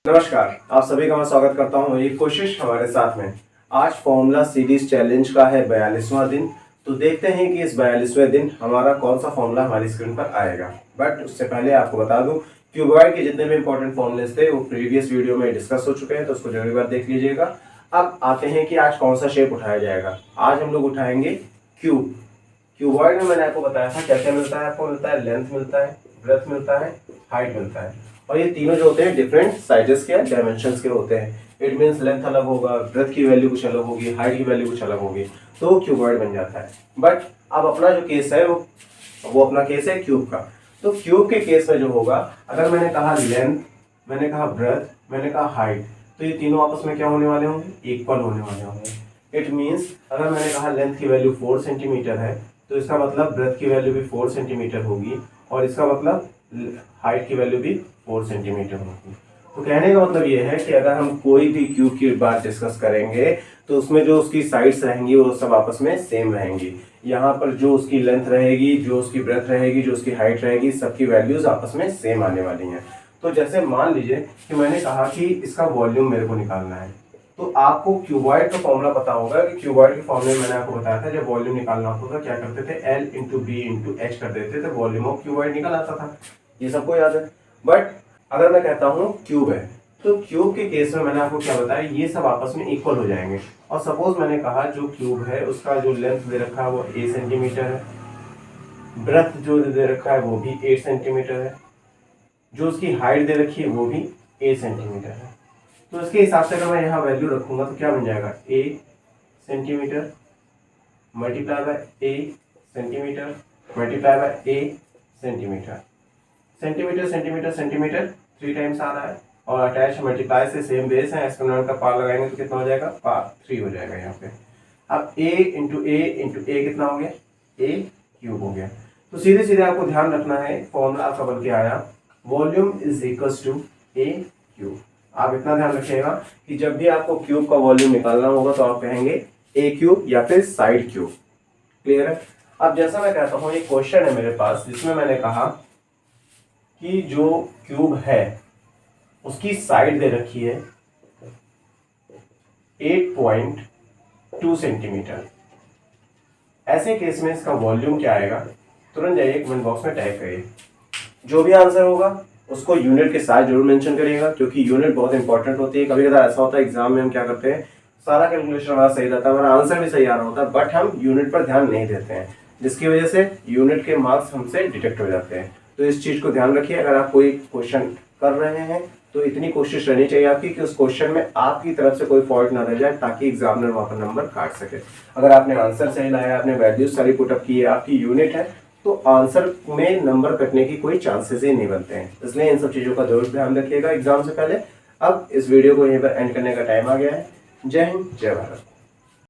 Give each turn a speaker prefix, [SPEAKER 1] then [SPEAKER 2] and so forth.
[SPEAKER 1] नमस्कार, आप सभी का मैं स्वागत करता हूँ एक कोशिश हमारे साथ में। आज फॉर्मूला सीरीज चैलेंज का है 42वां दिन। तो देखते हैं कि इस 42वें दिन हमारा कौन सा फॉर्मूला हमारी स्क्रीन पर आएगा। बट उससे पहले आपको बता दूं, क्यूबॉइड के जितने भी इंपॉर्टेंट फॉर्मूलेस थे वो प्रीवियस वीडियो में डिस्कस हो चुके हैं, तो उसको जरूर बार देख लीजिएगा। अब आते हैं कि आज कौन सा शेप उठाया जाएगा। आज हम लोग उठाएंगे क्यूब। क्यूबॉइड में मैंने आपको बताया था क्या क्या मिलता है। आपको मिलता है लेंथ, मिलता है ब्रेथ, मिलता है हाइट मिलता है, और ये तीनों जो होते हैं डिफरेंट साइजेस के डायमेंशंस के होते हैं। इट मींस लेंथ अलग होगा, ब्रेथ की वैल्यू कुछ अलग होगी, हाइट की वैल्यू कुछ अलग होगी, तो क्यूबॉइड बन जाता है। बट अब अपना जो केस है वो अपना केस है क्यूब का। तो क्यूब के केस में जो होगा, अगर मैंने कहा लेंथ, मैंने कहा ब्रेथ, मैंने कहा हाइट, तो ये तीनों आपस में क्या होने वाले होंगे, इक्वल होने वाले होंगे। इट मींस अगर मैंने कहा लेंथ की वैल्यू 4 सेंटीमीटर है, तो इसका मतलब ब्रेथ की वैल्यू भी 4 सेंटीमीटर होगी, और इसका मतलब हाइट की वैल्यू भी 4 सेंटीमीटर होगी। तो कहने का मतलब ये है कि अगर हम कोई भी क्यूब की बात डिस्कस करेंगे तो उसमें जो उसकी साइड्स रहेंगी वो सब आपस में सेम रहेंगी। यहाँ पर जो उसकी लेंथ रहेगी, जो उसकी ब्रेथ रहेगी, जो उसकी हाइट रहेगी, सबकी वैल्यूज आपस में सेम आने वाली हैं। तो जैसे मान लीजिए कि मैंने कहा कि इसका वॉल्यूम मेरे को निकालना है, तो आपको क्यूबॉइड का फॉर्मूला पता होगा कि क्यूबॉइड के फॉर्मूले मैंने आपको बताया था, जब वॉल्यूम निकालना होता था क्या करते थे, L into B into H कर देते थे, वॉल्यूम ऑफ क्यूबॉइड निकल आता था। ये सबको याद है। बट अगर मैं कहता हूँ क्यूब है, तो क्यूब के केस में मैंने आपको क्या बताया, ये सब आपस में इक्वल हो जाएंगे। और सपोज मैंने कहा जो क्यूब है उसका जो लेंथ दे रखा है वो 8 सेंटीमीटर है, ब्रेथ जो दे रखा है वो भी 8 सेंटीमीटर है, जो उसकी हाइट दे रखी है वो भी 8 सेंटीमीटर है। तो इसके हिसाब से अगर मैं यहाँ वैल्यू रखूंगा तो क्या बन जाएगा, a centimetre multiply by a centimetre multiply by a centimetre. Centimetre centimetre centimetre 3 times आ रहा है, और अटैच मल्टीप्लाई से सेम बेस है, एक्सपोनेंट का पावर लगाएंगे तो कितना हो जाएगा, पावर 3 हो जाएगा यहाँ पे। अब a इंटू ए कितना हो गया, a क्यूब हो गया। तो सीधे सीधे आपको ध्यान रखना है, फॉर्मूला आपका बन के आया, volume is equals to a cube. आप इतना ध्यान रखिएगा कि जब भी आपको क्यूब का वॉल्यूम निकालना होगा तो आप कहेंगे a क्यूब या फिर साइड क्यूब। क्लियर है। अब जैसा मैं कहता हूँ, एक क्वेश्चन है मेरे पास जिसमें मैंने कहा कि जो क्यूब है उसकी साइड दे रखी है 8.2 सेंटीमीटर। ऐसे केस में इसका वॉल्यूम क्या आएगा, तुरंत जाइए कमेंट बॉक्स में टाइप करिए। जो भी आंसर होगा उसको यूनिट के साथ जरूर मेंशन करिएगा, क्योंकि यूनिट बहुत इंपॉर्टेंट होती है। कभी कभी ऐसा होता है एग्जाम में हम क्या करते हैं, सारा कैलकुलेशन हमारा सही रहता है, हमारा आंसर भी सही आ रहा होता है, बट हम यूनिट पर ध्यान नहीं देते हैं, जिसकी वजह से यूनिट के मार्क्स हमसे डिटेक्ट हो जाते हैं। तो इस चीज को ध्यान रखिए। अगर आप कोई क्वेश्चन कर रहे हैं तो इतनी कोशिश रहनी चाहिए आपकी कि उस क्वेश्चन में आपकी तरफ से कोई फॉल्ट ना रह जाए, ताकि एग्जामिनर वहां पर नंबर काट सके। अगर आपने आंसर सही लाया, आपने वैल्यूज सारी पुटअप की है, आपकी यूनिट है, तो आंसर में नंबर कटने की कोई चांसेस ही नहीं बनते हैं। इसलिए इन सब चीजों का जरूर ध्यान रखिएगा एग्जाम से पहले। अब इस वीडियो को यहीं पर एंड करने का टाइम आ गया है। जय हिंद, जय भारत।